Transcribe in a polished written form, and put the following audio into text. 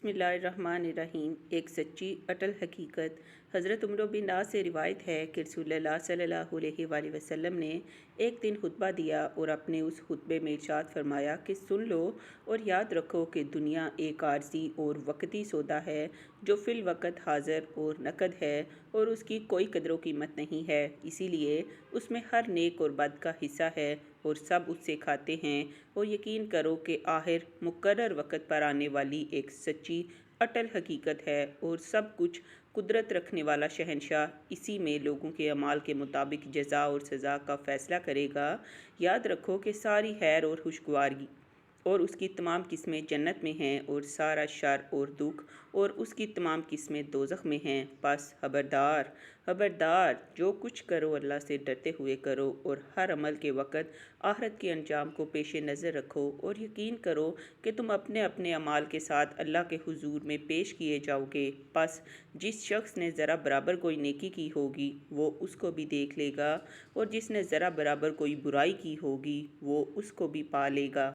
بسم اللہ الرحمن الرحیم۔ ایک سچی اٹل حقیقت۔ حضرت عمرو بن عاص سے روایت ہے کہ رسول اللہ صلی اللہ علیہ وآلہ وسلم نے ایک دن خطبہ دیا اور اپنے اس خطبے میں ارشاد فرمایا کہ سن لو اور یاد رکھو کہ دنیا ایک عارضی اور وقتی سودا ہے جو فی الوقت حاضر اور نقد ہے اور اس کی کوئی قدر و قیمت نہیں ہے، اسی لیے اس میں ہر نیک اور بد کا حصہ ہے اور سب اس سے کھاتے ہیں، اور یقین کرو کہ آخر مقرر وقت پر آنے والی ایک سچی اٹل حقیقت ہے اور سب کچھ قدرت رکھنے والا شہنشاہ اسی میں لوگوں کے اعمال کے مطابق جزا اور سزا کا فیصلہ کرے گا۔ یاد رکھو کہ ساری خیر اور خوشگواری اور اس کی تمام قسمیں جنت میں ہیں اور سارا شر اور دکھ اور اس کی تمام قسمیں دوزخ میں ہیں۔ بس خبردار خبردار، جو کچھ کرو اللہ سے ڈرتے ہوئے کرو اور ہر عمل کے وقت آخرت کے انجام کو پیش نظر رکھو، اور یقین کرو کہ تم اپنے اپنے اعمال کے ساتھ اللہ کے حضور میں پیش کیے جاؤ گے۔ بس جس شخص نے ذرا برابر کوئی نیکی کی ہوگی وہ اس کو بھی دیکھ لے گا، اور جس نے ذرا برابر کوئی برائی کی ہوگی وہ اس کو بھی پا لے گا۔